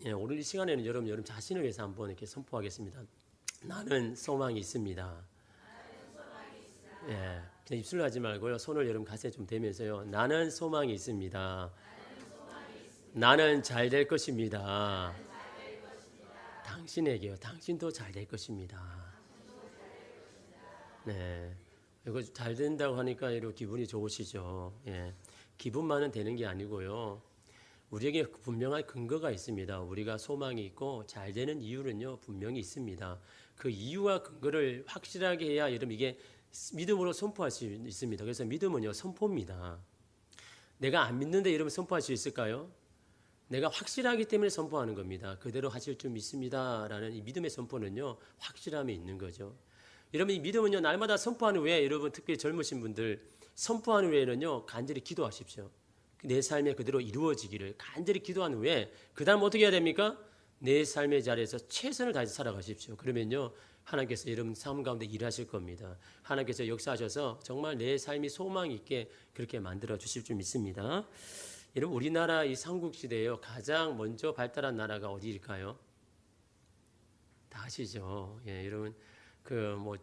오늘 이 시간에는 여러분 자신을 위해서 한번 이렇게 선포하겠습니다. 나는 소망이 있습니다. 그냥 입술로 하지 말고요. 손을 여러분 가슴에 좀 대면서요. 나는 소망이 있습니다. 나는 잘 될 것입니다. 당신에게요. 당신도 잘 될 것입니다. 네. 이거 잘 된다고 하니까 이렇게 기분이 좋으시죠. 기분만은 되는 게 아니고요. 우리에게 분명한 근거가 있습니다. 우리가 소망이 있고 잘 되는 이유는요, 분명히 있습니다. 그 이유와 근거를 확실하게 해야 여러분 이게 믿음으로 선포할 수 있습니다. 그래서 믿음은요, 선포입니다. 내가 안 믿는데 여러분 선포할 수 있을까요? 내가 확실하기 때문에 선포하는 겁니다. 그대로 하실 줄 믿습니다. 라는 이 믿음의 선포는요, 확실함이 있는 거죠. 여러분 이 믿음은요, 날마다 선포하는 후에 여러분 특히 젊으신 분들 선포하는 후에는요, 간절히 기도하십시오. 내 삶에 그대로 이루어지기를 간절히 기도한 후에 그 다음 어떻게 해야 됩니까? 내 삶의 자리에서 최선을 다해서 살아가십시오. 그러면요, 하나님께서 여러분 삶 가운데 일하실 겁니다. 하나님께서 역사하셔서 정말 내 삶이 소망 있게 그렇게 만들어 주실 줄 믿습니다. 여러분 우리나라 이 삼국시대에요, 가장 먼저 발달한 나라가 어디일까요? 다 아시죠? 여러분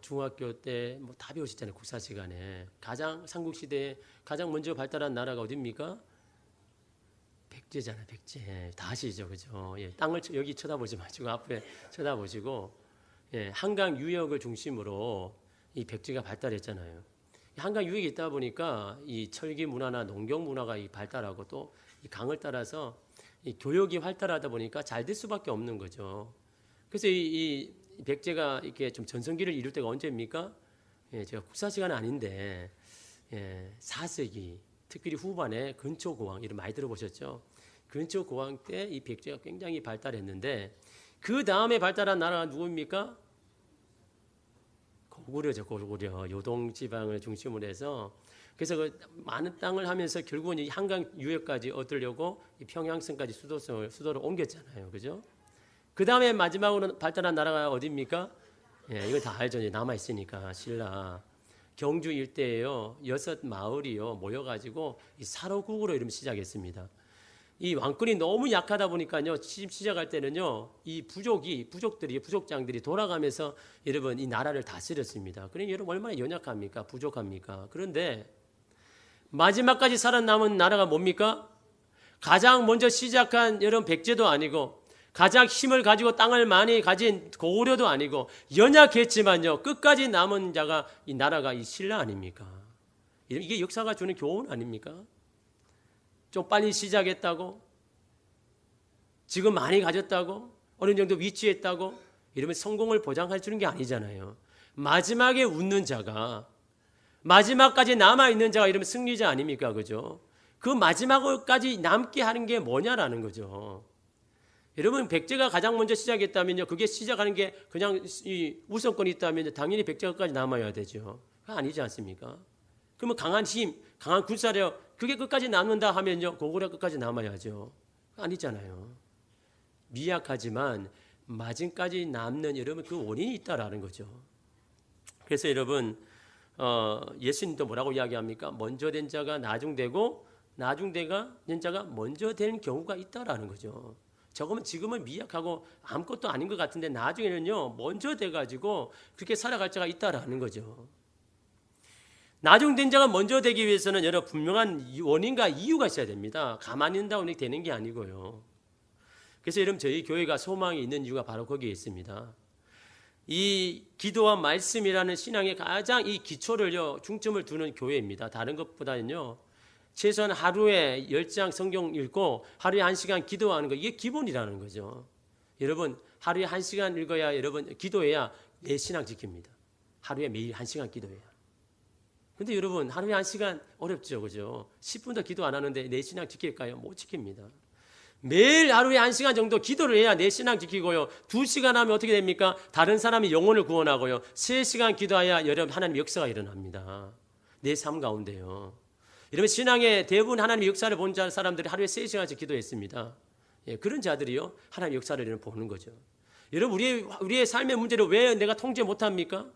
중학교 때 다 배우셨잖아요. 국사 시간에. 가장 삼국시대에 가장 먼저 발달한 나라가 어디입니까? 백제잖아요. 백제. 다 아시죠? 그죠? 땅을 여기 쳐다보지 마시고 앞에 쳐다보시고, 한강 유역을 중심으로 이 백제가 발달했잖아요. 한강 유역에 있다 보니까 이 철기 문화나 농경 문화가 발달하고 또 이 강을 따라서 이 교역이 활달하다 보니까 잘 될 수밖에 없는 거죠. 그래서 이 백제가 이렇게 좀 전성기를 이룰 때가 언제입니까? 제가 국사 시간은 아닌데, 4세기, 특히 후반에 근초고왕, 이름 많이 들어보셨죠? 근초고왕 때 이 백제가 굉장히 발달했는데, 그 다음에 발달한 나라가 누구입니까? 고구려죠, 고구려. 요동 지방을 중심으로 해서, 그래서 그 많은 땅을 하면서 결국은 이 한강 유역까지 얻으려고 이 평양성까지 수도를 옮겼잖아요. 그죠? 그 다음에 마지막으로 발달한 나라가 어디입니까? 이거 다 알죠. 남아있으니까, 신라. 경주 일대에요, 6마을이요, 모여가지고 이 사로국으로 이름 시작했습니다. 이 왕권이 너무 약하다 보니까요, 시작할 때는요, 이 부족장들이 돌아가면서 여러분 이 나라를 다스렸습니다. 그러니 여러분 얼마나 연약합니까? 부족합니까? 그런데 마지막까지 살아남은 나라가 뭡니까? 가장 먼저 시작한 여러분 백제도 아니고, 가장 힘을 가지고 땅을 많이 가진 고구려도 아니고, 연약했지만요, 끝까지 남은 자가 이 나라가 이 신라 아닙니까? 이게 역사가 주는 교훈 아닙니까? 좀 빨리 시작했다고, 지금 많이 가졌다고, 어느 정도 위치했다고, 이러면 성공을 보장해 주는 게 아니잖아요. 마지막에 웃는 자가, 마지막까지 남아있는 자가 이러면 승리자 아닙니까? 그죠? 그 마지막까지 남게 하는 게 뭐냐라는 거죠. 여러분 백제가 가장 먼저 시작했다면요, 그게 시작하는 게 그냥 이 우선권이 있다면 당연히 백제가 끝까지 남아야 되죠. 그거 아니지 않습니까? 그러면 강한 힘, 강한 군사력, 그게 끝까지 남는다 하면요, 고구려 끝까지 남아야죠. 그거 아니잖아요. 미약하지만 마지막까지 남는 여러분 그 원인이 있다라는 거죠. 그래서 여러분 예수님도 뭐라고 이야기합니까? 먼저 된 자가 나중되고 나중된 자가 먼저 된 경우가 있다라는 거죠. 지금은 미약하고 아무것도 아닌 것 같은데 나중에는요, 먼저 돼가지고 그렇게 살아갈 자가 있다라는 거죠. 나중된 자가 먼저 되기 위해서는 여러 분명한 원인과 이유가 있어야 됩니다. 가만히 있는다고 되는 게 아니고요. 그래서 여러분 저희 교회가 소망이 있는 이유가 바로 거기에 있습니다. 이 기도와 말씀이라는 신앙의 가장 이 기초를요, 중점을 두는 교회입니다. 다른 것보다는요, 최소한 하루에 10장 성경 읽고 하루에 1시간 기도하는 거, 이게 기본이라는 거죠. 여러분 하루에 1시간 읽어야, 여러분 기도해야 내 신앙 지킵니다. 하루에 매일 1시간 기도해야. 근데 여러분 하루에 1시간 어렵죠, 그죠? 10분도 기도 안 하는데 내 신앙 지킬까요? 못 지킵니다. 매일 하루에 1시간 정도 기도를 해야 내 신앙 지키고요, 2시간 하면 어떻게 됩니까? 다른 사람이 영혼을 구원하고요, 3시간 기도해야 여러분 하나님의 역사가 일어납니다. 내 삶 가운데요. 여러분 신앙의 대부분 하나님의 역사를 본 사람들이 하루에 3시간씩 기도했습니다. 그런 자들이요, 하나님의 역사를 보는 거죠. 여러분 우리의 삶의 문제를 왜 내가 통제 못합니까?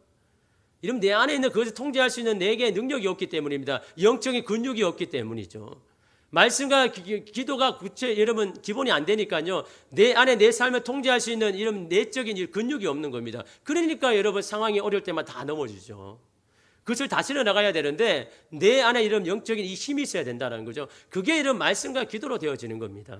여러분 내 안에 있는 그것을 통제할 수 있는 내게 능력이 없기 때문입니다. 영적인 근육이 없기 때문이죠. 말씀과 기도가 여러분 기본이 안 되니까요. 내 안에 내 삶을 통제할 수 있는 이런 내적인 근육이 없는 겁니다. 그러니까 여러분 상황이 어려울 때만 다 넘어지죠. 그것을 다스려 나가야 되는데 내 안에 이런 영적인 이 힘이 있어야 된다는 거죠. 그게 이런 말씀과 기도로 되어지는 겁니다.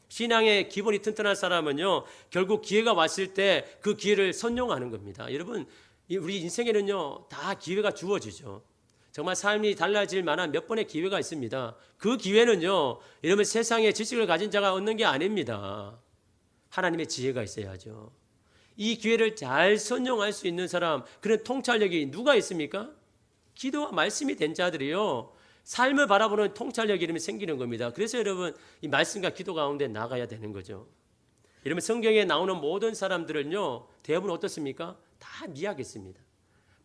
신앙의 기본이 튼튼한 사람은요, 결국 기회가 왔을 때 그 기회를 선용하는 겁니다. 여러분, 우리 인생에는요, 다 기회가 주어지죠. 정말 삶이 달라질 만한 몇 번의 기회가 있습니다. 그 기회는요, 여러분 세상의 지식을 가진 자가 얻는 게 아닙니다. 하나님의 지혜가 있어야죠. 이 기회를 잘 선용할 수 있는 사람, 그런 통찰력이 누가 있습니까? 기도와 말씀이 된 자들이요, 삶을 바라보는 통찰력이 이러면 생기는 겁니다. 그래서 여러분 이 말씀과 기도 가운데 나가야 되는 거죠. 여러분 성경에 나오는 모든 사람들은요, 대부분 어떻습니까? 다 미약했습니다.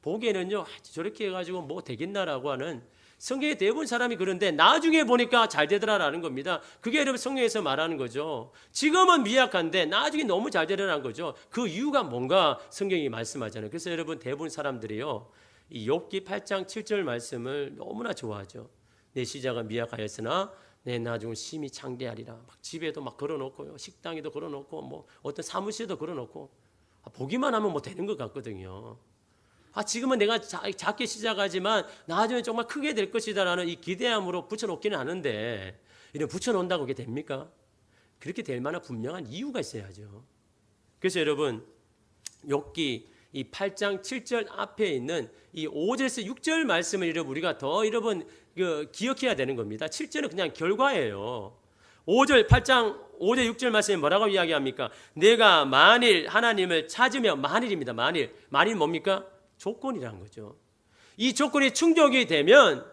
보기에는요, 저렇게 해가지고 뭐 되겠나라고 하는, 성경의 대부분 사람이 그런데 나중에 보니까 잘 되더라라는 겁니다. 그게 여러분 성경에서 말하는 거죠. 지금은 미약한데 나중에 너무 잘 되더라는 거죠. 그 이유가 뭔가 성경이 말씀하잖아요. 그래서 여러분 대부분 사람들이요, 이 욥기 8장 7절 말씀을 너무나 좋아하죠. 내 시작은 미약하였으나 내 나중은 심히 창대하리라. 막 집에도 막 걸어놓고요, 식당에도 걸어놓고, 뭐 어떤 사무실에도 걸어놓고, 보기만 하면 뭐 되는 것 같거든요. 지금은 내가 작게 시작하지만 나중에 정말 크게 될 것이다라는 이 기대함으로 붙여놓기는 하는데, 이런 붙여놓는다고 그게 됩니까? 그렇게 될 만한 분명한 이유가 있어야죠. 그래서 여러분 욥기 이 8장 7절 앞에 있는 이 5절에서 6절 말씀을 여러분 우리가 더 여러분 기억해야 되는 겁니다. 7절은 그냥 결과예요. 8장 5절 6절 말씀에 뭐라고 이야기합니까? 내가 만일 하나님을 찾으면, 만일입니다. 만일 뭡니까? 조건이라는 거죠. 이 조건이 충족이 되면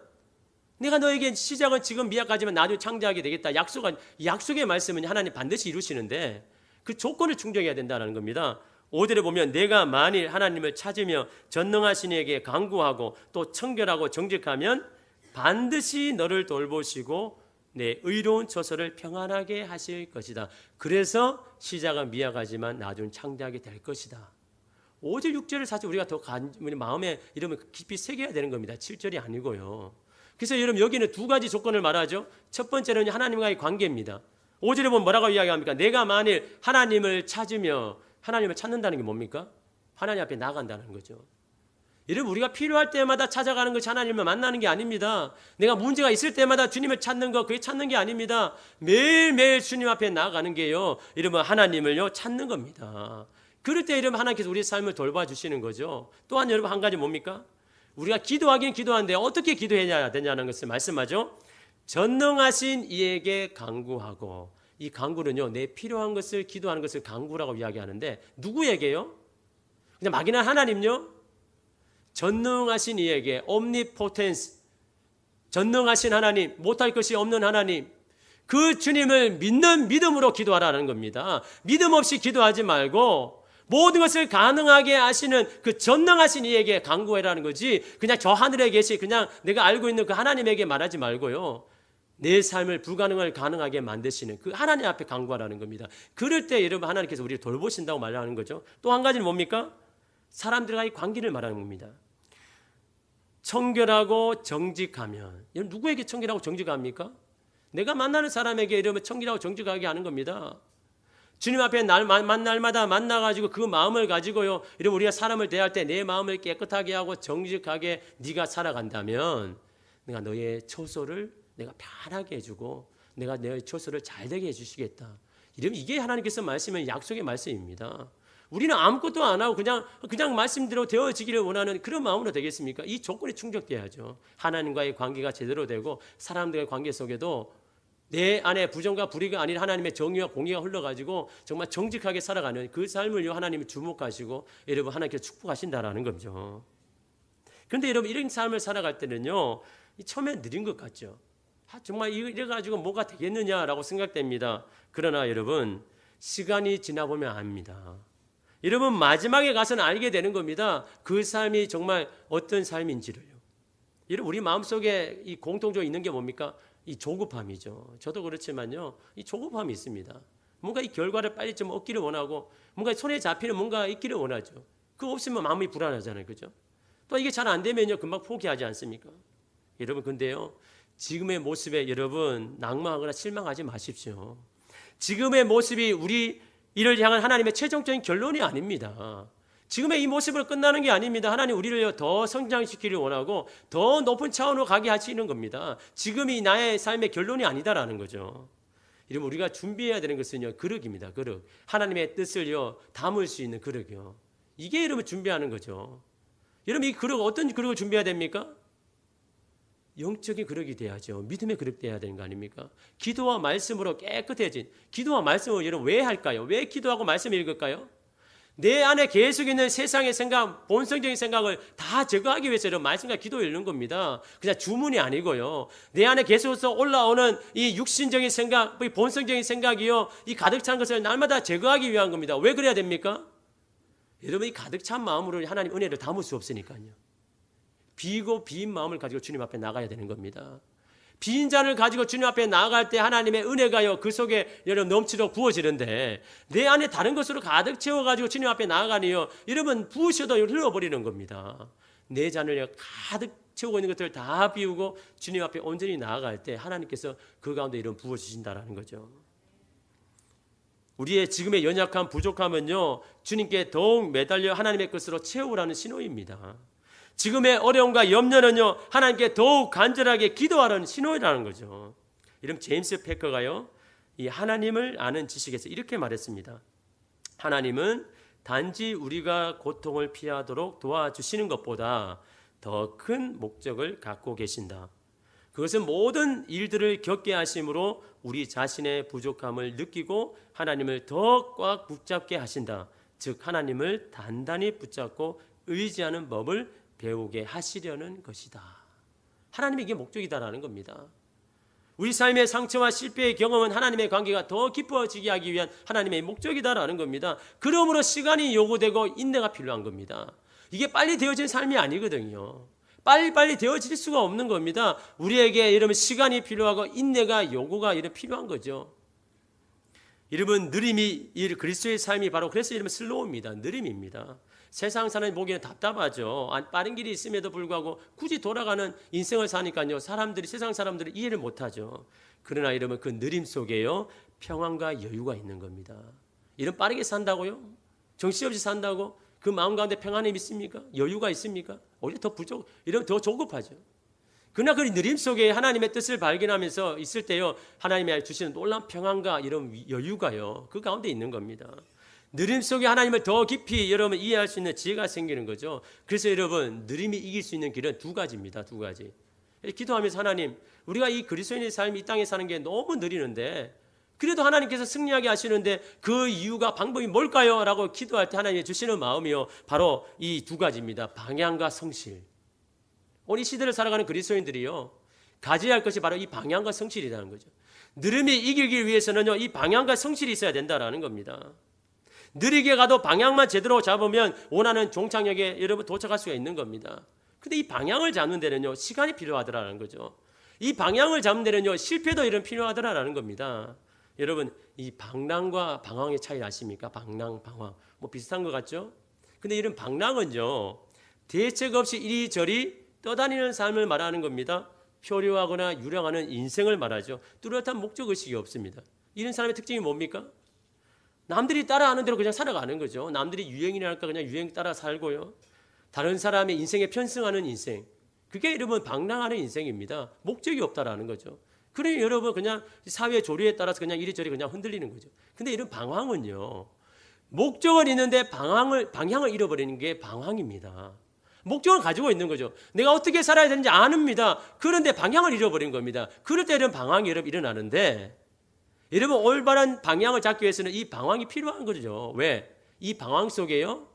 내가 너에게 시작은 지금 미약하지만 나중에 창대하게 되겠다. 약속의 말씀은 하나님 반드시 이루시는데 그 조건을 충족해야 된다는 겁니다. 5절에 보면 내가 만일 하나님을 찾으며 전능하신 이에게 간구하고 또 청결하고 정직하면 반드시 너를 돌보시고 내 의로운 처소를 평안하게 하실 것이다. 그래서 시작은 미약하지만 나중에 창대하게 될 것이다. 5절 6절을 사실 우리가 더 마음에 이러면 깊이 새겨야 되는 겁니다. 7절이 아니고요. 그래서 여러분 여기는 두 가지 조건을 말하죠. 첫 번째는 하나님과의 관계입니다. 5절에 보면 뭐라고 이야기합니까? 내가 만일 하나님을 찾으며, 하나님을 찾는다는 게 뭡니까? 하나님 앞에 나간다는 거죠. 여러분 우리가 필요할 때마다 찾아가는 것이 하나님을 만나는 게 아닙니다. 내가 문제가 있을 때마다 주님을 찾는 거, 그게 찾는 게 아닙니다. 매일매일 주님 앞에 나아가는 게요, 여러분 하나님을요 찾는 겁니다. 그럴 때 여러분 하나님께서 우리의 삶을 돌봐주시는 거죠. 또한 여러분 한 가지 뭡니까? 우리가 기도하긴 기도하는데 어떻게 기도해야 되냐는 것을 말씀하죠. 전능하신 이에게 간구하고, 이 간구는요, 내 필요한 것을 기도하는 것을 간구라고 이야기하는데 누구에게요? 그냥 막연한 하나님요? 전능하신 이에게, omnipotence, 전능하신 하나님, 못할 것이 없는 하나님, 그 주님을 믿는 믿음으로 기도하라는 겁니다. 믿음 없이 기도하지 말고 모든 것을 가능하게 하시는 그 전능하신 이에게 간구해라는 거지, 그냥 저 하늘에 계시 그냥 내가 알고 있는 그 하나님에게 말하지 말고요, 내 삶을 불가능을 가능하게 만드시는 그 하나님 앞에 간구하라는 겁니다. 그럴 때 여러분 하나님께서 우리를 돌보신다고 말하는 거죠. 또 한 가지는 뭡니까? 사람들과의 관계를 말하는 겁니다. 청결하고 정직하면, 여러분 누구에게 청결하고 정직합니까? 내가 만나는 사람에게 이러면 청결하고 정직하게 하는 겁니다. 주님 앞에 날마다 만나가지고 그 마음을 가지고요, 이러면 우리가 사람을 대할 때 내 마음을 깨끗하게 하고 정직하게 네가 살아간다면 내가 너의 처소를 내가 편하게 해주고 내가 너의 처소를 잘 되게 해주시겠다. 이러면 이게 하나님께서 말씀은 약속의 말씀입니다. 우리는 아무것도 안 하고 그냥 말씀대로 되어지기를 원하는 그런 마음으로 되겠습니까? 이 조건이 충족돼야죠. 하나님과의 관계가 제대로 되고 사람들과의 관계 속에도 내 안에 부정과 불의가 아닌 하나님의 정의와 공의가 흘러가지고 정말 정직하게 살아가는 그 삶을 하나님이 주목하시고 여러분 하나님께서 축복하신다라는 거죠. 그런데 여러분 이런 삶을 살아갈 때는요, 처음에 느린 것 같죠. 정말 이래가지고 뭐가 되겠느냐라고 생각됩니다. 그러나 여러분 시간이 지나보면 압니다. 여러분 마지막에 가서는 알게 되는 겁니다. 그 삶이 정말 어떤 삶인지를요. 여러분 우리 마음속에 이 공통적으로 있는 게 뭡니까? 이 조급함이죠. 저도 그렇지만요, 이 조급함이 있습니다. 뭔가 이 결과를 빨리 좀 얻기를 원하고 뭔가 손에 잡히는 뭔가 있기를 원하죠. 그거 없으면 마음이 불안하잖아요. 그죠? 또 이게 잘 안 되면요 금방 포기하지 않습니까? 여러분 근데요, 지금의 모습에 여러분 낭만하거나 실망하지 마십시오. 지금의 모습이 우리 이를 향한 하나님의 최종적인 결론이 아닙니다. 지금의 이 모습으로 끝나는 게 아닙니다. 하나님 우리를 더 성장시키기를 원하고 더 높은 차원으로 가게 하시는 겁니다. 지금이 나의 삶의 결론이 아니다라는 거죠. 이러면 우리가 준비해야 되는 것은요, 그릇입니다. 그릇. 하나님의 뜻을요 담을 수 있는 그릇이요. 이게 여러분 준비하는 거죠. 여러분 이 그릇 어떤 그릇을 준비해야 됩니까? 영적인 그릇이 돼야죠. 믿음의 그릇 돼야 되는 거 아닙니까? 기도와 말씀으로 깨끗해진, 기도와 말씀을 여러분 왜 할까요? 왜 기도하고 말씀을 읽을까요? 내 안에 계속 있는 세상의 생각, 본성적인 생각을 다 제거하기 위해서 이런 말씀과 기도 읽는 겁니다. 그냥 주문이 아니고요. 내 안에 계속해서 올라오는 이 육신적인 생각, 이 본성적인 생각이요, 이 가득 찬 것을 날마다 제거하기 위한 겁니다. 왜 그래야 됩니까? 여러분 이 가득 찬 마음으로 하나님 은혜를 담을 수 없으니까요. 비고 빈 마음을 가지고 주님 앞에 나가야 되는 겁니다. 빈 잔을 가지고 주님 앞에 나아갈 때 하나님의 은혜가요 그 속에 여러분 넘치도록 부어지는데 내 안에 다른 것으로 가득 채워가지고 주님 앞에 나아가니요 여러분 부으셔도 흘러버리는 겁니다. 내 잔을 가득 채우고 있는 것들을 다 비우고 주님 앞에 온전히 나아갈 때 하나님께서 그 가운데 이런 부어주신다라는 거죠. 우리의 지금의 연약함 부족함은요 주님께 더욱 매달려 하나님의 것으로 채우라는 신호입니다. 지금의 어려움과 염려는요 하나님께 더욱 간절하게 기도하라는 신호라는 거죠. 이런 제임스 패커가요 이 하나님을 아는 지식에서 이렇게 말했습니다. 하나님은 단지 우리가 고통을 피하도록 도와주시는 것보다 더 큰 목적을 갖고 계신다. 그것은 모든 일들을 겪게 하심으로 우리 자신의 부족함을 느끼고 하나님을 더 꽉 붙잡게 하신다. 즉 하나님을 단단히 붙잡고 의지하는 법을 배우게 하시려는 것이다. 하나님의 이게 목적이다라는 겁니다. 우리 삶의 상처와 실패의 경험은 하나님의 관계가 더 깊어지게 하기 위한 하나님의 목적이다라는 겁니다. 그러므로 시간이 요구되고 인내가 필요한 겁니다. 이게 빨리 되어진 삶이 아니거든요. 빨리빨리 되어질 수가 없는 겁니다. 우리에게 이러면 시간이 필요하고 인내가 요구가 이런 필요한 거죠. 여러분 느림이 그리스도의 삶이 바로 그래서 이러면 슬로우입니다. 느림입니다. 세상 사람이 보기에는 답답하죠. 빠른 길이 있음에도 불구하고 굳이 돌아가는 인생을 사니까요. 세상 사람들이 이해를 못하죠. 그러나 여러분 그 느림 속에요. 평안과 여유가 있는 겁니다. 이런 빠르게 산다고요? 정신없이 산다고? 그 마음 가운데 평안이 있습니까? 여유가 있습니까? 오히려 더 이러면 더 조급하죠. 그러나 그 느림 속에 하나님의 뜻을 발견하면서 있을 때요. 하나님이 주시는 놀라운 평안과 이런 여유가요. 그 가운데 있는 겁니다. 느림 속에 하나님을 더 깊이 여러분 이해할 수 있는 지혜가 생기는 거죠. 그래서 여러분 느림이 이길 수 있는 길은 두 가지입니다. 두 가지. 기도하면서 하나님 우리가 이 그리스도인의 삶이 이 땅에 사는 게 너무 느리는데 그래도 하나님께서 승리하게 하시는데 그 이유가 방법이 뭘까요? 라고 기도할 때 하나님이 주시는 마음이요. 바로 이 두 가지입니다. 방향과 성실. 오늘 이 시대를 살아가는 그리스도인들이요. 가져야 할 것이 바로 이 방향과 성실이라는 거죠. 느림이 이기기 위해서는요. 이 방향과 성실이 있어야 된다라는 겁니다. 느리게 가도 방향만 제대로 잡으면 원하는 종착역에 여러분 도착할 수가 있는 겁니다. 근데 이 방향을 잡는 데는요. 시간이 필요하더라는 거죠. 이 방향을 잡는 데는요. 실패도 이런 필요하더라는 겁니다. 여러분 이 방랑과 방황의 차이 아십니까? 방랑, 방황 뭐 비슷한 것 같죠? 근데 이런 방랑은요. 대책 없이 이리저리 떠다니는 삶을 말하는 겁니다. 표류하거나 유령하는 인생을 말하죠. 뚜렷한 목적의식이 없습니다. 이런 사람의 특징이 뭡니까? 남들이 따라하는 대로 그냥 살아가는 거죠. 남들이 유행이랄까 그냥 유행 따라 살고요. 다른 사람의 인생에 편승하는 인생. 그게 여러분 방랑하는 인생입니다. 목적이 없다라는 거죠. 그러니 여러분 그냥 사회 조류에 따라서 그냥 이리저리 그냥 흔들리는 거죠. 근데 이런 방황은요. 목적은 있는데 방향을 잃어버리는 게 방황입니다. 목적을 가지고 있는 거죠. 내가 어떻게 살아야 되는지 아닙니다. 그런데 방향을 잃어버린 겁니다. 그럴 때 이런 방황이 여러분 일어나는데 여러분 올바른 방향을 잡기 위해서는 이 방황이 필요한 거죠. 왜? 이 방황 속에요.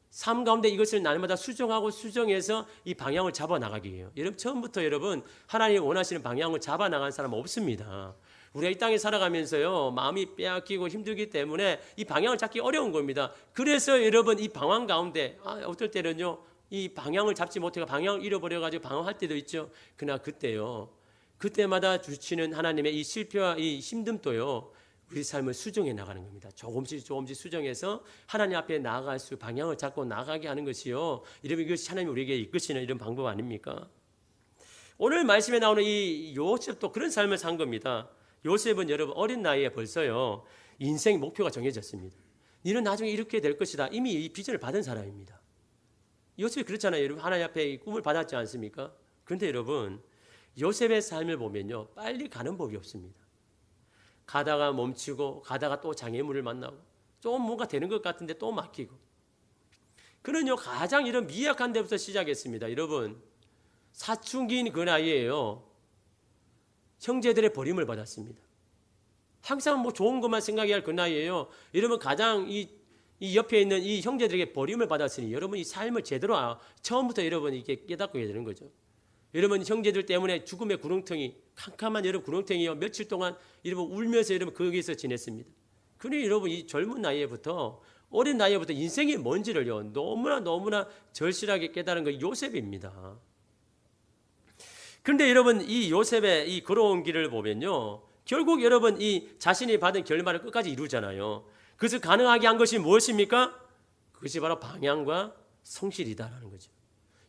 삶 가운데 이것을 날마다 수정하고 수정해서 이 방향을 잡아나가기 위해요. 여러분 처음부터 여러분 하나님이 원하시는 방향을 잡아나간 사람 없습니다. 우리가 이 땅에 살아가면서요. 마음이 빼앗기고 힘들기 때문에 이 방향을 잡기 어려운 겁니다. 그래서 여러분 이 방황 가운데 어떨 때는요. 이 방향을 잡지 못해서 방향을 잃어버려가지고 방황할 때도 있죠. 그러나 그때마다 주시는 하나님의 이 실패와 이 힘듦도요. 우리 삶을 수정해 나가는 겁니다. 조금씩 수정해서 하나님 앞에 나아갈 수 방향을 잡고 나가게 하는 것이요. 이러면 이것이 하나님 우리에게 이끄시는 이런 방법 아닙니까? 오늘 말씀에 나오는 이 요셉도 그런 삶을 산 겁니다. 요셉은 여러분 어린 나이에 벌써요 인생 목표가 정해졌습니다. 너는 나중에 이렇게 될 것이다. 이미 이 비전을 받은 사람입니다. 요셉이 그렇잖아요. 여러분 하나님 앞에 이 꿈을 받았지 않습니까? 그런데 여러분 요셉의 삶을 보면요 빨리 가는 법이 없습니다. 가다가 멈추고 가다가 또 장애물을 만나고 좀 뭔가 되는 것 같은데 또 막히고 그는요 가장 이런 미약한 데부터 시작했습니다. 여러분 사춘기인 그 나이에요 형제들의 버림을 받았습니다. 항상 뭐 좋은 것만 생각해야 할 그 나이에요. 여러분 가장 이 옆에 있는 이 형제들에게 버림을 받았으니 여러분 이 삶을 제대로 처음부터 여러분 이렇게 깨닫고 해야 되는 거죠. 여러분 형제들 때문에 죽음의 구렁텅이 캄캄한 여러분 구렁텅이요 며칠 동안 여러분 울면서 여러분 거기서 지냈습니다. 그러니 여러분 이 젊은 나이에부터 어린 나이에부터 인생이 뭔지를요 너무나 절실하게 깨달은 거 요셉입니다. 그런데 여러분 이 요셉의 이 걸어온 길을 보면요 결국 여러분 이 자신이 받은 결말을 끝까지 이루잖아요. 그것을 가능하게 한 것이 무엇입니까? 그것이 바로 방향과 성실이다라는 거죠.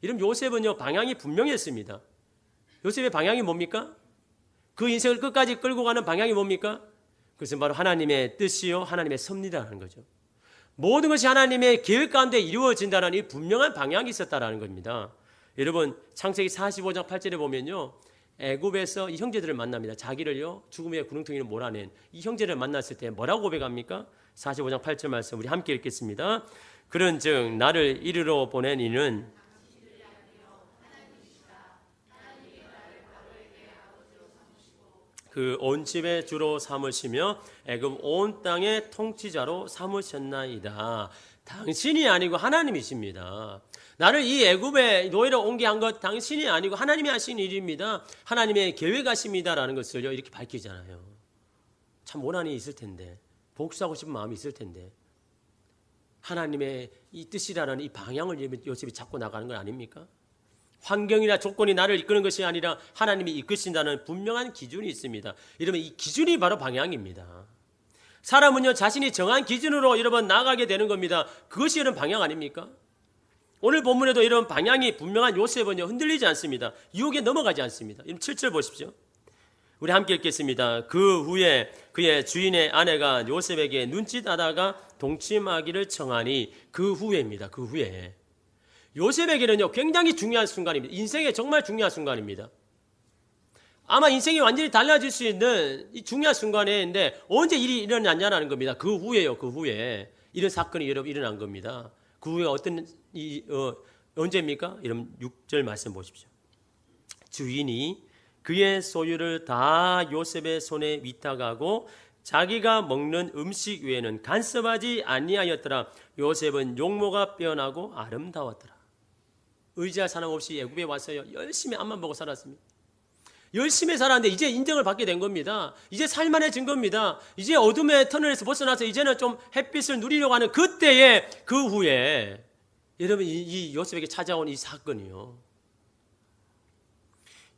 이런 요셉은요 방향이 분명했습니다. 요셉의 방향이 뭡니까? 그 인생을 끝까지 끌고 가는 방향이 뭡니까? 그것은 바로 하나님의 뜻이요 하나님의 섭리다라는 거죠. 모든 것이 하나님의 계획 가운데 이루어진다는 이 분명한 방향이 있었다라는 겁니다. 여러분 창세기 45장 8절에 보면요 애굽에서 이 형제들을 만납니다. 자기를요 죽음의 구렁텅이로 몰아낸 이 형제를 만났을 때 뭐라고 고백합니까? 45장 8절 말씀 우리 함께 읽겠습니다. 그런즉 나를 이리로 보낸 이는 그 온 집의 주로 삼으시며 애굽 온 땅의 통치자로 삼으셨나이다. 당신이 아니고 하나님이십니다. 나를 이 애굽의 노예로 옮게 한 것 당신이 아니고 하나님이 하신 일입니다. 하나님의 계획하십니다라는 것을요 이렇게 밝히잖아요. 참 원한이 있을 텐데 복수하고 싶은 마음이 있을 텐데 하나님의 이 뜻이라는 이 방향을 요셉이 잡고 나가는 건 아닙니까? 환경이나 조건이 나를 이끄는 것이 아니라 하나님이 이끄신다는 분명한 기준이 있습니다. 여러분 이 기준이 바로 방향입니다. 사람은요 자신이 정한 기준으로 여러분 나아가게 되는 겁니다. 그것이 여러분 방향 아닙니까? 오늘 본문에도 이런 방향이 분명한 요셉은요 흔들리지 않습니다. 유혹에 넘어가지 않습니다. 7절 보십시오. 우리 함께 읽겠습니다. 그 후에 그의 주인의 아내가 요셉에게 눈짓하다가 동침하기를 청하니 그 후에입니다. 그 후에 요셉에게는요 굉장히 중요한 순간입니다. 인생의 정말 중요한 순간입니다. 아마 인생이 완전히 달라질 수 있는 이 중요한 순간인데 언제 일이 일어났냐는 겁니다. 그 후에요. 그 후에 이런 사건이 여러분 일어난 겁니다. 그 후에 어떤 언제입니까? 여러분 6절 말씀 보십시오. 주인이 그의 소유를 다 요셉의 손에 위탁하고 자기가 먹는 음식 외에는 간섭하지 아니하였더라. 요셉은 용모가 빼어나고 아름다웠더라. 의지할 사람 없이 애굽에 와서요 열심히 앞만 보고 살았습니다. 열심히 살았는데 이제 인정을 받게 된 겁니다. 이제 살만해진 겁니다. 이제 어둠의 터널에서 벗어나서 이제는 좀 햇빛을 누리려고 하는 그때에 그 후에 여러분 이 요셉에게 찾아온 이 사건이요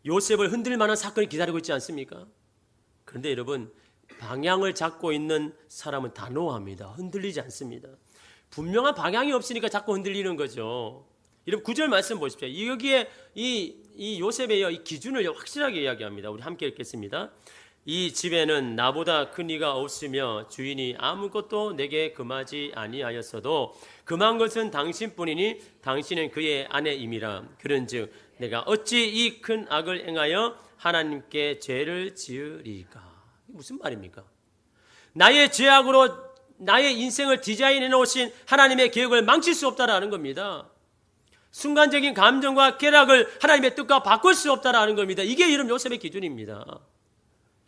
요셉을 흔들 만한 사건이 기다리고 있지 않습니까? 그런데 여러분 방향을 잡고 있는 사람은 단호합니다. 흔들리지 않습니다. 분명한 방향이 없으니까 자꾸 흔들리는 거죠. 여러분 9절 말씀 보십시오. 여기에 이 요셉의 이 기준을 확실하게 이야기합니다. 우리 함께 읽겠습니다. 이 집에는 나보다 큰 이가 없으며 주인이 아무것도 내게 금하지 아니하였어도 금한 것은 당신뿐이니 당신은 그의 아내임이라. 그런즉 내가 어찌 이 큰 악을 행하여 하나님께 죄를 지으리까? 무슨 말입니까? 나의 죄악으로 나의 인생을 디자인해 놓으신 하나님의 계획을 망칠 수 없다라는 겁니다. 순간적인 감정과 쾌락을 하나님의 뜻과 바꿀 수 없다라는 겁니다. 이게 이런 요셉의 기준입니다.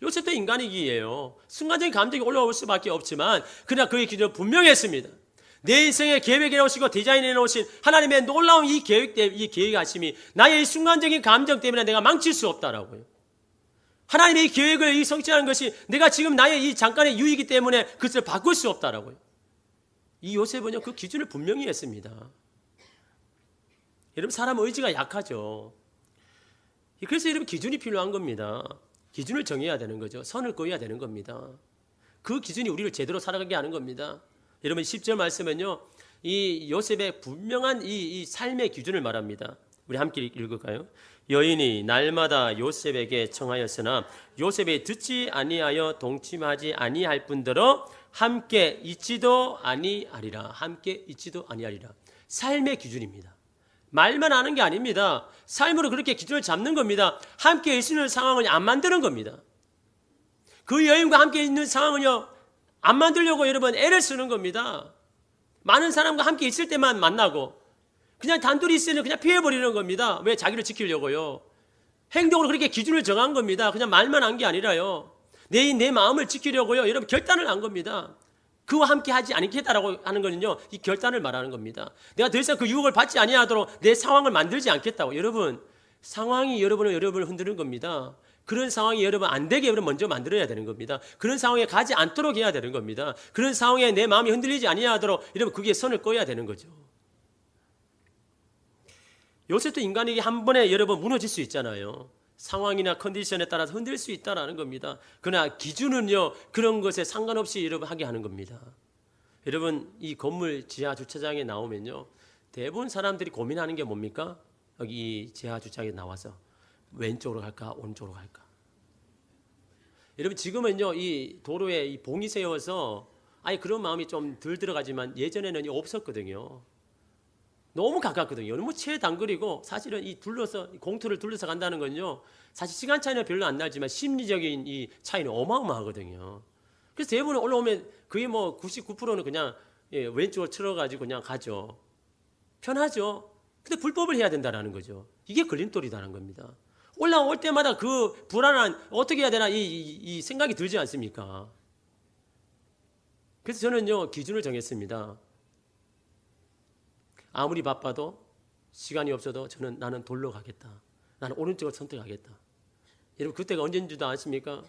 요셉도 인간이기에요. 순간적인 감정이 올라올 수밖에 없지만 그러나 그의 기준은 분명했습니다. 내 인생의 계획해 놓으시고 디자인해 놓으신 하나님의 놀라운 이 계획하심이 나의 이 순간적인 감정 때문에 내가 망칠 수 없다라고요. 하나님의 이 계획을 이 성취하는 것이 내가 지금 나의 이 잠깐의 유익이기 때문에 그것을 바꿀 수 없다라고요. 이 요셉은요 그 기준을 분명히 했습니다. 여러분 사람 의지가 약하죠. 그래서 여러분 기준이 필요한 겁니다. 기준을 정해야 되는 거죠. 선을 그어야 되는 겁니다. 그 기준이 우리를 제대로 살아가게 하는 겁니다. 여러분 10절 말씀은요 이 요셉의 분명한 이 삶의 기준을 말합니다. 우리 함께 읽을까요? 여인이 날마다 요셉에게 청하였으나 요셉이 듣지 아니하여 동침하지 아니할 뿐더러 함께 있지도 아니하리라. 함께 있지도 아니하리라. 삶의 기준입니다. 말만 하는 게 아닙니다. 삶으로 그렇게 기준을 잡는 겁니다. 함께 있는 상황을 안 만드는 겁니다. 그 여인과 함께 있는 상황은요, 안 만들려고 여러분 애를 쓰는 겁니다. 많은 사람과 함께 있을 때만 만나고 그냥 단둘이 있으면 그냥 피해버리는 겁니다. 왜? 자기를 지키려고요. 행동으로 그렇게 기준을 정한 겁니다. 그냥 말만 한 게 아니라요. 내 마음을 지키려고요. 여러분 결단을 한 겁니다. 그와 함께 하지 않겠다라고 하는 거는요, 이 결단을 말하는 겁니다. 내가 더 이상 그 유혹을 받지 아니하도록 내 상황을 만들지 않겠다고. 여러분, 상황이 여러분을 흔드는 겁니다. 그런 상황이 여러분 안 되게 여러분 먼저 만들어야 되는 겁니다. 그런 상황에 가지 않도록 해야 되는 겁니다. 그런 상황에 내 마음이 흔들리지 아니하도록 여러분 그게 선을 꺼야 되는 거죠. 요셉도 인간에게 한 번에 여러분 무너질 수 있잖아요. 상황이나 컨디션에 따라서 흔들 수 있다는 겁니다. 그러나 기준은요, 그런 것에 상관없이 여러분 하게 하는 겁니다. 여러분, 이 건물 지하 주차장에 나오면요, 대부분 사람들이 고민하는 게 뭡니까? 여기 지하 주차장에 나와서 왼쪽으로 갈까 오른쪽으로 갈까. 여러분 지금은요, 이 도로에 이 봉이 세워서 아예 그런 마음이 좀 덜 들어가지만 예전에는 없었거든요. 너무 가깝거든요. 너무 최단거리고 사실은 이 공터를 둘러서 간다는 건요, 사실 시간 차이는 별로 안 나지만 심리적인 이 차이는 어마어마하거든요. 그래서 대부분 올라오면 거의 뭐 99%는 그냥 왼쪽으로 틀어가지고 그냥 가죠. 편하죠. 근데 불법을 해야 된다는 거죠. 이게 걸림돌이라는 겁니다. 올라올 때마다 그 불안한 어떻게 해야 되나 이 생각이 들지 않습니까? 그래서 저는요, 기준을 정했습니다. 아무리 바빠도 시간이 없어도 나는 돌로 가겠다. 나는 오른쪽을 선택하겠다. 여러분 그때가 언제인 줄도 아십니까?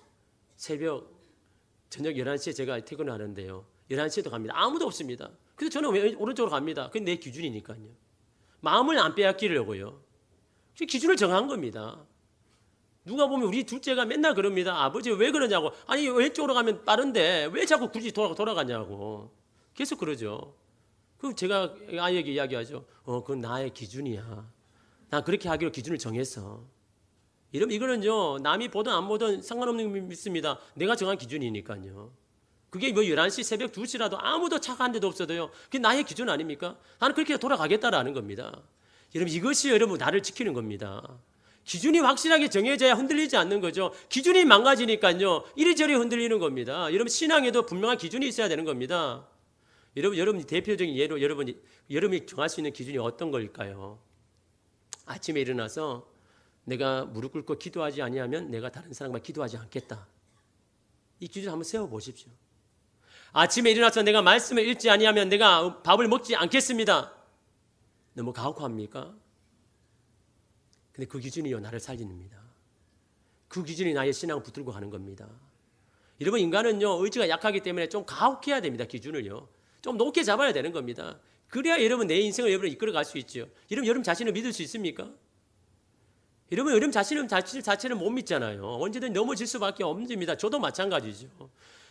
저녁 11시에 제가 퇴근을 하는데요, 11시에도 갑니다. 아무도 없습니다. 그래서 저는 왜 오른쪽으로 갑니다. 그게 내 기준이니까요. 마음을 안 빼앗기려고요. 기준을 정한 겁니다. 누가 보면 우리 둘째가 맨날 그럽니다. 아버지 왜 그러냐고. 아니 왼쪽으로 가면 빠른데 왜 자꾸 굳이 돌아가냐고. 계속 그러죠. 그럼 제가 아이에게 이야기하죠. 그건 나의 기준이야. 난 그렇게 하기로 기준을 정했어. 이거는요, 남이 보든 안 보든 상관없는 믿습니다. 내가 정한 기준이니까요. 그게 뭐 11시, 새벽 2시라도 아무도 차가 한 대도 없어도요, 그게 나의 기준 아닙니까? 나는 그렇게 돌아가겠다라는 겁니다. 여러분, 이것이 여러분 나를 지키는 겁니다. 기준이 확실하게 정해져야 흔들리지 않는 거죠. 기준이 망가지니까요, 이리저리 흔들리는 겁니다. 여러분, 신앙에도 분명한 기준이 있어야 되는 겁니다. 여러분 대표적인 예로 여러분이 정할 수 있는 기준이 어떤 걸까요? 아침에 일어나서 내가 무릎 꿇고 기도하지 아니하면 내가 다른 사람과 기도하지 않겠다. 이 기준 한번 세워보십시오. 아침에 일어나서 내가 말씀을 읽지 아니하면 내가 밥을 먹지 않겠습니다. 너무 가혹합니까? 근데 그 기준이요, 나를 살리는입니다. 그 기준이 나의 신앙을 붙들고 가는 겁니다. 여러분, 인간은요, 의지가 약하기 때문에 좀 가혹해야 됩니다. 기준을요. 좀 높게 잡아야 되는 겁니다. 그래야 여러분 내 인생을 여러분 이끌어갈 수 있죠. 여러분 자신을 믿을 수 있습니까? 여러분 자신을 못 믿잖아요. 언제든 넘어질 수밖에 없습니다. 저도 마찬가지죠.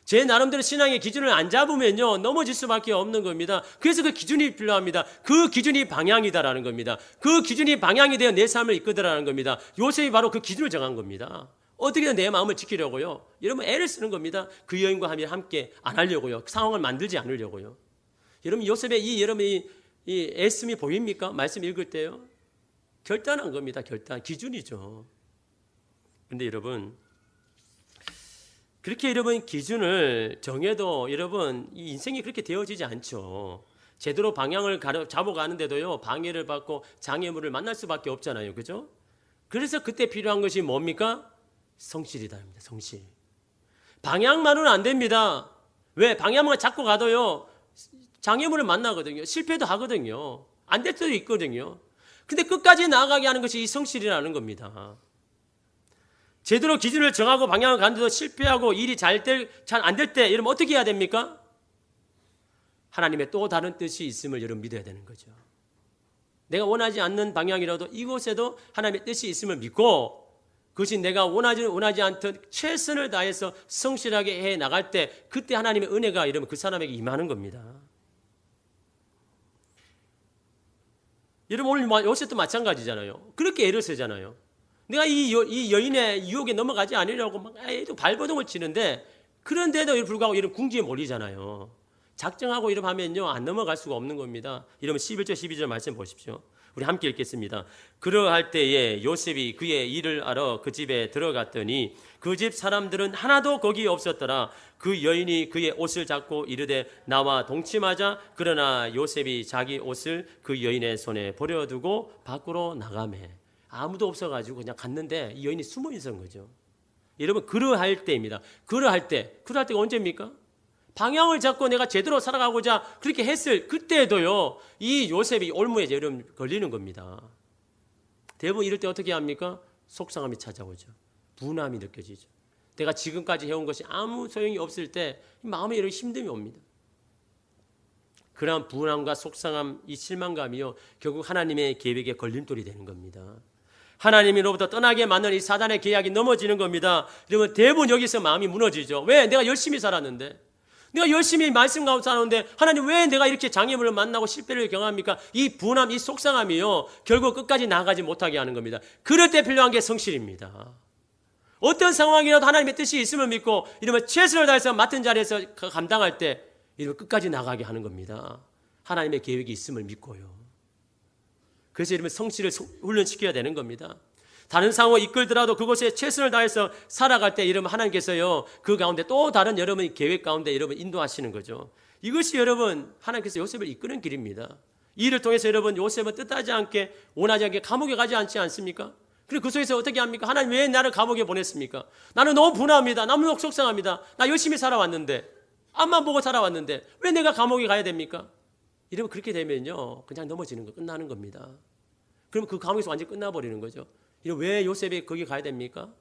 제 나름대로 신앙의 기준을 안 잡으면요, 넘어질 수밖에 없는 겁니다. 그래서 그 기준이 필요합니다. 그 기준이 방향이다라는 겁니다. 그 기준이 방향이 되어 내 삶을 이끌더라는 겁니다. 요셉이 바로 그 기준을 정한 겁니다. 어떻게든 내 마음을 지키려고요, 여러분 애를 쓰는 겁니다. 그 여인과 함께 안 하려고요. 상황을 만들지 않으려고요. 여러분 요셉의 여러분이 이 애씀이 보입니까? 말씀 읽을 때요. 결단한 겁니다. 기준이죠. 그런데 여러분, 그렇게 여러분 기준을 정해도 여러분 이 인생이 그렇게 되어지지 않죠. 제대로 방향을 잡아가는데도요, 방해를 받고 장애물을 만날 수밖에 없잖아요. 그죠? 그래서 그때 필요한 것이 뭡니까? 성실이다. 성실. 방향만으로는 안 됩니다. 왜? 방향만 잡고 가도요, 장애물을 만나거든요. 실패도 하거든요. 안 될 때도 있거든요. 근데 끝까지 나아가게 하는 것이 이 성실이라는 겁니다. 제대로 기준을 정하고 방향을 가는데도 실패하고 일이 잘 안 될 때 여러분 어떻게 해야 됩니까? 하나님의 또 다른 뜻이 있음을 여러분 믿어야 되는 거죠. 내가 원하지 않는 방향이라도 이곳에도 하나님의 뜻이 있음을 믿고, 그것이 내가 원하지 않던 최선을 다해서 성실하게 해 나갈 때, 그때 하나님의 은혜가 여러분 그 사람에게 임하는 겁니다. 여러분 오늘 요셉도 마찬가지잖아요. 그렇게 애를 쓰잖아요. 내가 이 여인의 유혹에 넘어가지 않으려고 막 발버둥을 치는데 그런데도 불구하고 이런 궁지에 몰리잖아요. 작정하고 이러면 하면요 안 넘어갈 수가 없는 겁니다. 이러면 11절 12절 말씀 보십시오. 우리 함께 읽겠습니다. 그러할 때에 요셉이 그의 일을 알아 그 집에 들어갔더니 그 집 사람들은 하나도 거기 없었더라. 그 여인이 그의 옷을 잡고 이르되 나와 동침하자. 그러나 요셉이 자기 옷을 그 여인의 손에 버려두고 밖으로 나가매. 아무도 없어가지고 그냥 갔는데 이 여인이 숨어 있었던 거죠. 여러분 그러할 때입니다. 그러할 때가 언제입니까? 방향을 잡고 내가 제대로 살아가고자 그렇게 했을 그때도요 이 요셉이 올무에 여러분 걸리는 겁니다. 대부분 이럴 때 어떻게 합니까? 속상함이 찾아오죠. 분함이 느껴지죠. 내가 지금까지 해온 것이 아무 소용이 없을 때 마음에 이런 힘듦이 옵니다. 그러한 분함과 속상함, 이 실망감이요 결국 하나님의 계획에 걸림돌이 되는 겁니다. 하나님으로부터 떠나게 만든 이 사단의 계약이 넘어지는 겁니다. 그러면 대부분 여기서 마음이 무너지죠. 왜? 내가 열심히 살았는데, 내가 열심히 말씀 가운데 살았는데 하나님 왜 내가 이렇게 장애물을 만나고 실패를 경험합니까? 이 분함, 이 속상함이요 결국 끝까지 나아가지 못하게 하는 겁니다. 그럴 때 필요한 게 성실입니다. 어떤 상황이라도 하나님의 뜻이 있음을 믿고 이러면 최선을 다해서 맡은 자리에서 감당할 때 이러면 끝까지 나가게 하는 겁니다. 하나님의 계획이 있음을 믿고요. 그래서 이러면 성실을 훈련시켜야 되는 겁니다. 다른 상황을 이끌더라도 그곳에 최선을 다해서 살아갈 때 이러면 하나님께서요 그 가운데 또 다른 여러분의 계획 가운데 여러분 인도하시는 거죠. 이것이 여러분 하나님께서 요셉을 이끄는 길입니다. 이 일을 통해서 여러분 요셉은 뜻하지 않게 원하지 않게 감옥에 가지 않지 않습니까? 그리고 그 속에서 어떻게 합니까? 하나님 왜 나를 감옥에 보냈습니까? 나는 너무 분합니다. 너무 속상합니다. 나 열심히 살아왔는데 앞만 보고 살아왔는데 왜 내가 감옥에 가야 됩니까? 이러면 그렇게 되면요 그냥 넘어지는 거 끝나는 겁니다. 그럼 그 감옥에서 완전히 끝나버리는 거죠. 왜 요셉이 거기 가야 됩니까?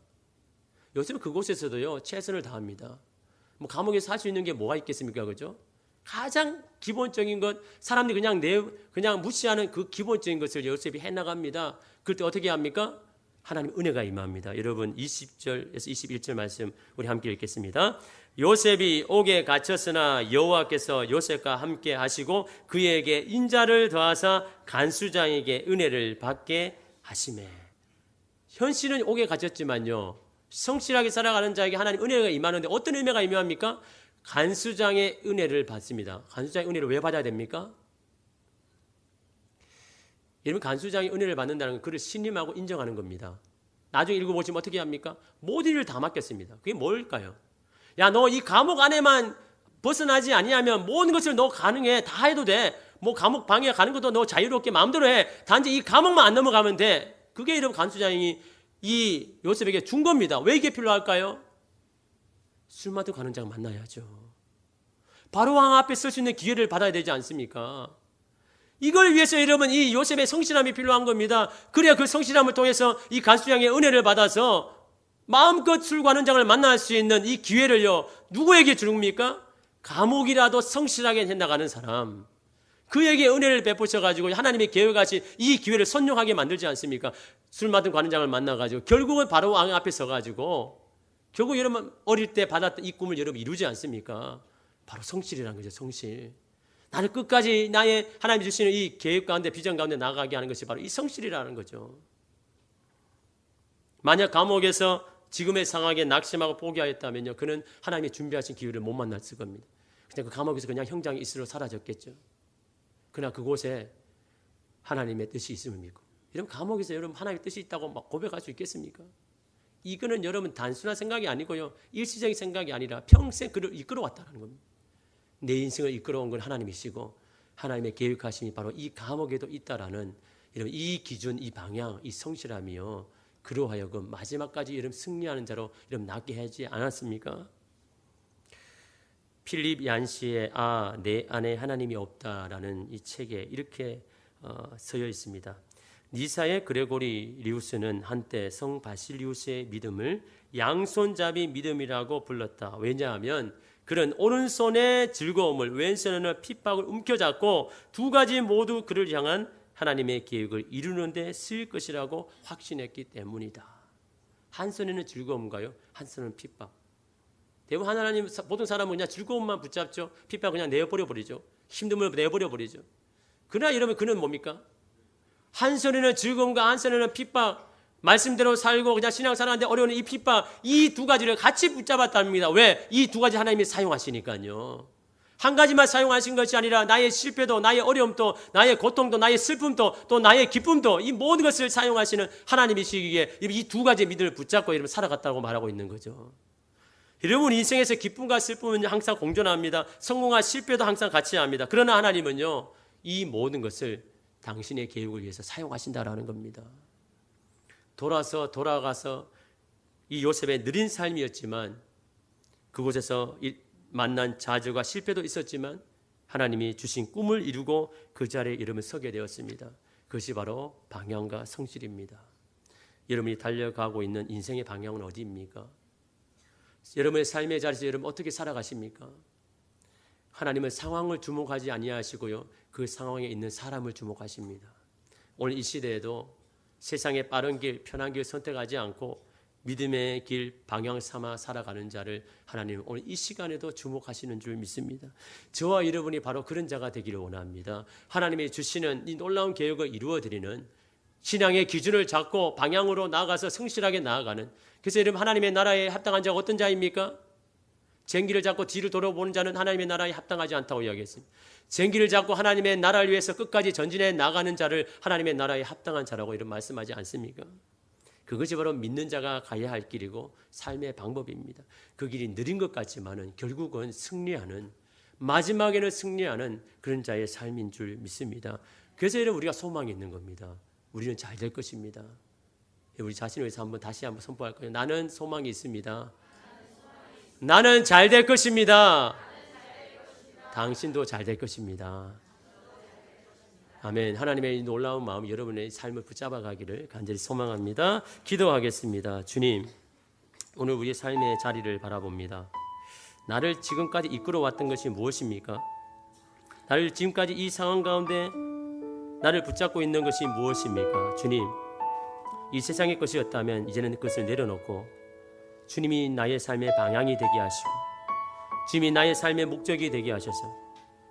요셉은 그곳에서도요 최선을 다합니다. 뭐 감옥에서 살 수 있는 게 뭐가 있겠습니까, 그죠? 가장 기본적인 것, 사람들이 그냥 무시하는 그 기본적인 것을 요셉이 해나갑니다. 그럴 때 어떻게 합니까? 하나님 은혜가 임합니다. 여러분 20절에서 21절 말씀 우리 함께 읽겠습니다. 요셉이 옥에 갇혔으나 여호와께서 요셉과 함께 하시고 그에게 인자를 더하사 간수장에게 은혜를 받게 하시매. 현실은 옥에 갇혔지만요 성실하게 살아가는 자에게 하나님 은혜가 임하는데 어떤 은혜가 임합니까? 간수장의 은혜를 받습니다. 간수장의 은혜를 왜 받아야 됩니까? 여러분 간수장의 은혜를 받는다는 건 그를 신임하고 인정하는 겁니다. 나중에 읽어보시면 어떻게 합니까? 모든 일을 다 맡겼습니다. 그게 뭘까요? 야, 너 이 감옥 안에만 벗어나지 아니하면 모든 것을 너 가능해. 다 해도 돼. 뭐 감옥 방에 가는 것도 너 자유롭게 마음대로 해. 단지 이 감옥만 안 넘어가면 돼. 그게 여러분 간수장이 이 요셉에게 준 겁니다. 왜 이게 필요할까요? 술 마시러 가는 자가 만나야죠. 바로 왕 앞에 설 수 있는 기회를 받아야 되지 않습니까? 이걸 위해서 여러분 이 요셉의 성실함이 필요한 겁니다. 그래야 그 성실함을 통해서 이 간수장의 은혜를 받아서 마음껏 술 가는 장을 만날 수 있는 이 기회를요 누구에게 주십니까? 감옥이라도 성실하게 해나가는 사람, 그에게 은혜를 베푸셔가지고 하나님의 계획하신 이 기회를 선용하게 만들지 않습니까? 술 맡은 관원장을 만나가지고 결국은 바로 왕 앞에 서가지고 결국 여러분 어릴 때 받았던 이 꿈을 여러분 이루지 않습니까? 바로 성실이라는 거죠. 성실. 나를 끝까지 나의 하나님이 주시는 이 계획 가운데 비전 가운데 나가게 하는 것이 바로 이 성실이라는 거죠. 만약 감옥에서 지금의 상황에 낙심하고 포기하였다면요 그는 하나님이 준비하신 기회를 못 만났을 겁니다. 그냥 그 감옥에서 그냥 형장이 있으러 사라졌겠죠. 그러나 그곳에 하나님의 뜻이 있음을 믿고, 여러분 감옥에서 여러분 하나님의 뜻이 있다고 막 고백할 수 있겠습니까? 이거는 여러분 단순한 생각이 아니고요 일시적인 생각이 아니라 평생 그를 이끌어왔다는 겁니다. 내 인생을 이끌어온 건 하나님이시고 하나님의 계획하심이 바로 이 감옥에도 있다라는 여러분 이 기준, 이 방향, 이 성실함이요 그로 하여금 마지막까지 여러분 승리하는 자로 여러분 낫게 하지 않았습니까? 필립 얀시의 내 안에 하나님이 없다라는 이 책에 이렇게 쓰여 있습니다. 니사의 그레고리 리우스는 한때 성 바실리우스의 믿음을 양손잡이 믿음이라고 불렀다. 왜냐하면 그는 오른손의 즐거움을 왼손에는 핍박을 움켜잡고 두 가지 모두 그를 향한 하나님의 계획을 이루는 데 쓰일 것이라고 확신했기 때문이다. 한 손에는 즐거움가요? 한 손에는 핍박. 대부분 하나님 보통 사람은 그냥 즐거움만 붙잡죠. 핍박 그냥 내버려 버리죠. 힘듦을 내버려 버리죠. 그러나 여러분 그는 뭡니까? 한 손에는 즐거움과 한 손에는 핍박, 말씀대로 살고 그냥 신앙생활하는데 어려운 이 핍박, 이 두 가지를 같이 붙잡았답니다. 왜? 이 두 가지 하나님이 사용하시니까요. 한 가지만 사용하신 것이 아니라 나의 실패도, 나의 어려움도, 나의 고통도, 나의 슬픔도, 또 나의 기쁨도, 이 모든 것을 사용하시는 하나님이시기에 이 두 가지의 믿음을 붙잡고 여러분 살아갔다고 말하고 있는 거죠. 여러분 인생에서 기쁨과 슬픔은 항상 공존합니다. 성공과 실패도 항상 같이 합니다. 그러나 하나님은요, 이 모든 것을 당신의 계획을 위해서 사용하신다라는 겁니다. 돌아가서 이 요셉의 느린 삶이었지만 그곳에서 만난 좌절과 실패도 있었지만 하나님이 주신 꿈을 이루고 그 자리에 이름을 서게 되었습니다. 그것이 바로 방향과 성실입니다. 여러분이 달려가고 있는 인생의 방향은 어디입니까? 여러분의 삶의 자리에서 여러분 어떻게 살아가십니까? 하나님은 상황을 주목하지 아니하시고요, 그 상황에 있는 사람을 주목하십니다. 오늘 이 시대에도 세상의 빠른 길, 편한 길 선택하지 않고 믿음의 길 방향 삼아 살아가는 자를 하나님은 오늘 이 시간에도 주목하시는 줄 믿습니다. 저와 여러분이 바로 그런 자가 되기를 원합니다. 하나님이 주시는 이 놀라운 계획을 이루어드리는 신앙의 기준을 잡고 방향으로 나아가서 성실하게 나아가는, 그래서 여러분 하나님의 나라에 합당한 자가 어떤 자입니까? 쟁기를 잡고 뒤를 돌아보는 자는 하나님의 나라에 합당하지 않다고 이야기했습니다. 쟁기를 잡고 하나님의 나라를 위해서 끝까지 전진해 나가는 자를 하나님의 나라에 합당한 자라고 이런 말씀하지 않습니까? 그것이 바로 믿는 자가 가야 할 길이고 삶의 방법입니다. 그 길이 느린 것 같지만은 결국은 승리하는, 마지막에는 승리하는 그런 자의 삶인 줄 믿습니다. 그래서 여러분 우리가 소망이 있는 겁니다. 우리는 잘 될 것입니다. 우리 자신을 위해서 다시 한번 선포할 거예요. 나는 소망이 있습니다. 나는 잘 될 것입니다. 당신도 잘 될 것입니다. 아멘. 하나님의 이 놀라운 마음 여러분의 삶을 붙잡아 가기를 간절히 소망합니다. 기도하겠습니다. 주님, 오늘 우리의 삶의 자리를 바라봅니다. 나를 지금까지 이끌어왔던 것이 무엇입니까? 나를 지금까지 이 상황 가운데 나를 붙잡고 있는 것이 무엇입니까? 주님, 이 세상의 것이었다면 이제는 그것을 내려놓고 주님이 나의 삶의 방향이 되게 하시고 주님이 나의 삶의 목적이 되게 하셔서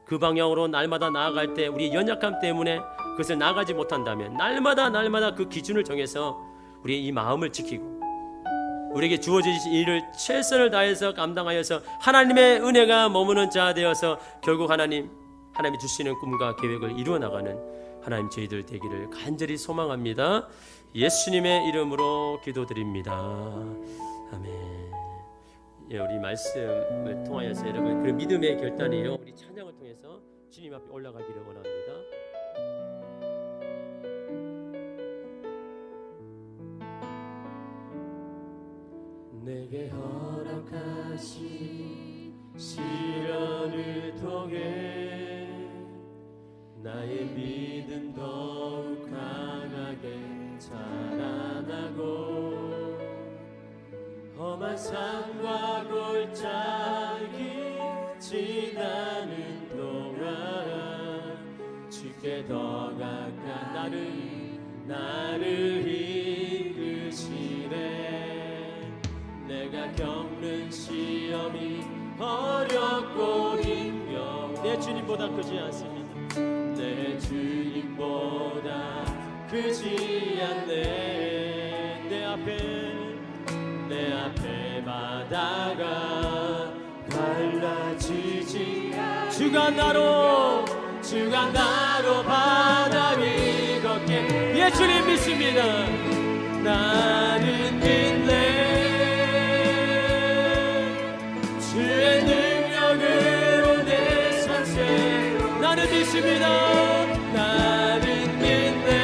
그 방향으로 날마다 나아갈 때 우리의 연약함 때문에 그것을 나아가지 못한다면 날마다 그 기준을 정해서 우리의 이 마음을 지키고 우리에게 주어진 일을 최선을 다해서 감당하여서 하나님의 은혜가 머무는 자 되어서 결국 하나님이 주시는 꿈과 계획을 이루어 나가는 하나님 저희들 되기를 간절히 소망합니다. 예수님의 이름으로 기도드립니다. 아멘. 우리 말씀을 통하여서 여러분 그 믿음의 결단이요, 우리 찬양을 통해서 주님 앞에 올라가기를 원합니다. 내게 허락하신 시련을 통해 나의 믿음 더욱 강하게 자라나고 험한 산과 골짜기 지나는 동안 주께 더 가까이 나를 이끄시네. 내가 겪는 시험이 어렵고 힘겨워 내 주님보다 크지 않습니다. 내 주님보다 크지 않네. 내 앞에 바다가 갈라지지 주가 나로 바다 위 걷게 예수님 믿습니다. 나는 믿네. 주의 능력으로 내 산세 나는 믿습니다. 나는 믿네.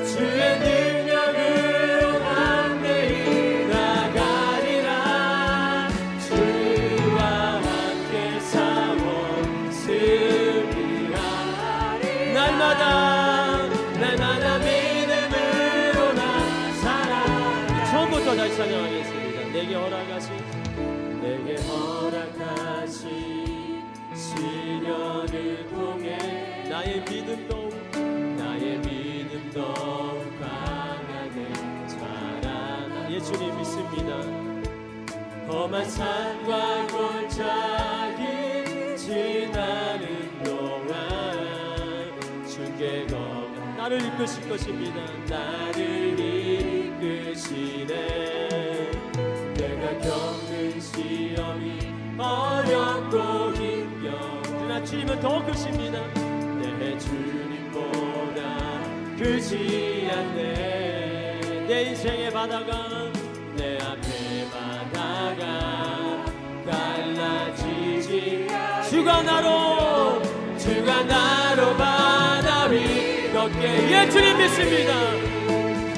주의 능력으로 담대히 나가리라. 주와 함께 싸워 승리하리. 날마다 믿음으로 나 살아. 처음부터 다시 찬양하겠습니다. 내게 허락하신 시련을 통해 나의 믿음도 강하게 자라나. 예수님 믿습니다. 험한 산과 골짜기 지나는 동안 나를 이끄실 것입니다. 나를 이끄시네. 내가 겪는 시험이 어렵고 힘겨워 그러나 주님은 더 크십니다. 내 주님보다 크지 않네. 내 인생의 바다가 내 앞에 바다가 갈라지지 주가 나로 바다 위 걷게 예 주님 믿습니다.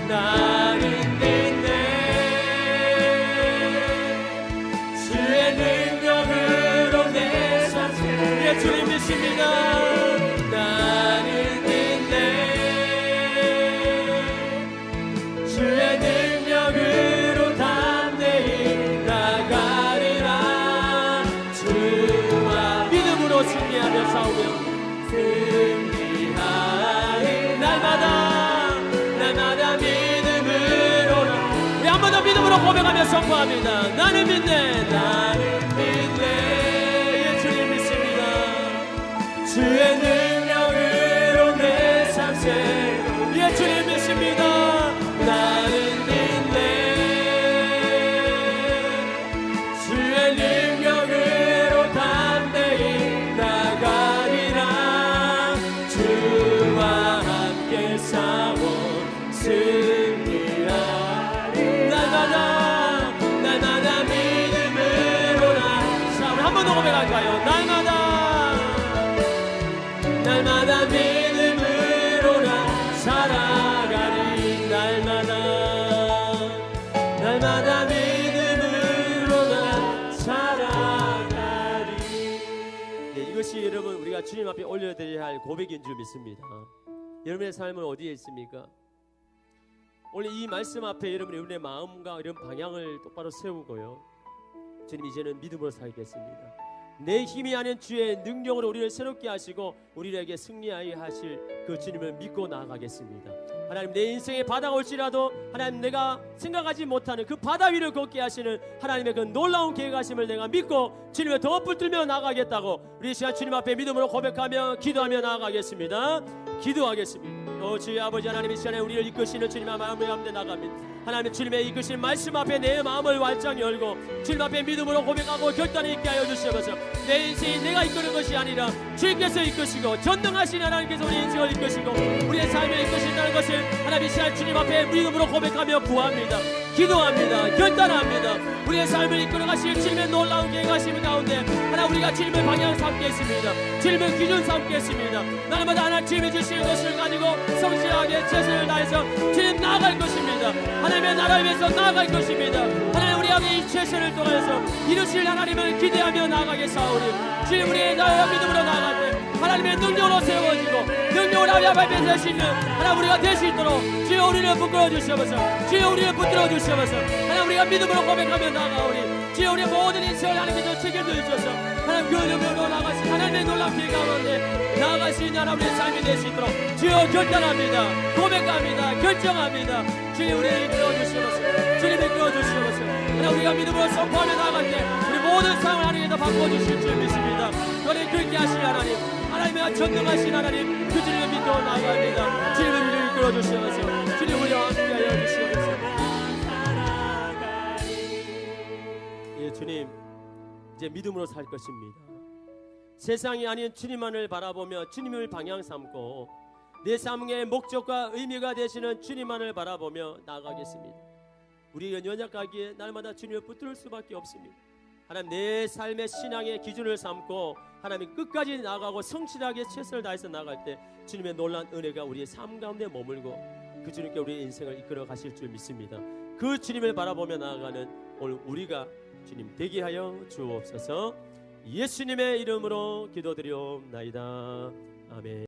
나는 믿네. 주의 능력으로 내 삶 예 주님 믿습니다. 나는 믿네. 주의 능력으로 담대히 나가리라. 주와 믿음으로 승리하며 싸우며 승리하리. 날마다 믿음으로 우리 한 번 더 믿음으로 고백하며 선포합니다. 나는 믿네. 나는 믿네. 예 주님 믿습니다. 주의 능력으로 내 삶 새 예 주님 믿습니다. 나는 믿네. 주의 능력으로 담대히 나가리라. 주와 함께 싸워 승리하리. 날마다 믿음으로 나 우리 한 번 더 고백할까요? 날마다 믿음으로 나 살아가리. 날마다 믿음으로 나 살아가리. 네, 이것이 여러분 우리가 주님 앞에 올려드려야 할 고백인 줄 믿습니다. 여러분의 삶은 어디에 있습니까? 오늘 이 말씀 앞에 여러분의 마음과 이런 방향을 똑바로 세우고요. 주님 이제는 믿음으로 살겠습니다. 내 힘이 아닌 주의 능력으로 우리를 새롭게 하시고 우리에게 승리하게 하실 그 주님을 믿고 나아가겠습니다. 하나님 내 인생의 바다가 올지라도 하나님 내가 생각하지 못하는 그 바다 위를 걷게 하시는 하나님의 그 놀라운 계획하심을 내가 믿고 주님을 더 붙들며 나아가겠다고 우리 시간 주님 앞에 믿음으로 고백하며 기도하며 나아가겠습니다. 기도하겠습니다. 주의 아버지 하나님 이 시간에 우리를 이끄시는 주님의 마음을 가운데 나갑니다. 하나님 주님의 이끄시는 말씀 앞에 내 마음을 활짝 열고 주님 앞에 믿음으로 고백하고 결단을 있게 하여 주시옵소서. 내 인생이 내가 이끄는 것이 아니라 주님께서 이끄시고 전능하신 하나님께서 우리 인생을 이끄시고 우리의 삶을 이끄신다는 것을 하나님 이 시간 주님 앞에 믿음으로 고백하며 구합니다. 기도합니다. 결단합니다. 우리의 삶을 이끌어 가실 주님의 놀라운 계획하심 가운데 하나 우리가 주님의 방향 삼겠습니다. 주님의 기준 삼겠습니다. 날마다 하나 주님이 주시는 것을 가지고 성실하게 최선을 다해서 주님 나아갈 것입니다. 하나님의 나라를 위해서 나아갈 것입니다. 하나님 우리에게 이 최선을 통해서 이루실 하나님을 기대하며 나아가겠사오니 주님 우리의 나라 믿음으로 나아갈 때 하나님의 능력으로 세워지고 능력으로 하나님 앞에 되시는 하나님 우리가 될 수 있도록 주여 우리를 부끄러워 주시옵소서. 주여 우리를 붙들어 주시옵소서. 하나님 우리가 믿음으로 고백하며 나아가오니 주여 우리의 모든 인생을 하나님께서 책임져 주셔서 하나님 그 능력으로 나아가신 하나님의 놀라운 길 가운데 나아갈 수 있는 하나님의 삶이 될 수 있도록 주여 결단합니다. 고백합니다. 결정합니다. 주님 우리를 이끌어 주시옵소서. 주님 이끌어 주시옵소서. 하나님 우리가 믿음으로 선포하며 나아갈 때 우리 모든 상황을 하나님께서 바꿔주실 줄 믿습니다. 그를 그렇게 하실 하나님 하나님의 전능하신 하나님 그 주님을 믿고 나아갑니다. 주님을 우리를 이끌어 주시옵소서. 주님 우리와 함께하여 주시옵소서. 예 주님 이제 믿음으로 살 것입니다. 세상이 아닌 주님만을 바라보며 주님을 방향 삼고 내 삶의 목적과 의미가 되시는 주님만을 바라보며 나아가겠습니다. 우리가 연약하기에 날마다 주님을 붙들 수밖에 없습니다. 하나님 내 삶의 신앙의 기준을 삼고 하나님 끝까지 나아가고 성실하게 최선을 다해서 나아갈 때 주님의 놀라운 은혜가 우리의 삶 가운데 머물고 그 주님께 우리의 인생을 이끌어 가실 줄 믿습니다. 그 주님을 바라보며 나아가는 오늘 우리가 주님 되게 하여 주옵소서. 예수님의 이름으로 기도드리옵나이다. 아멘.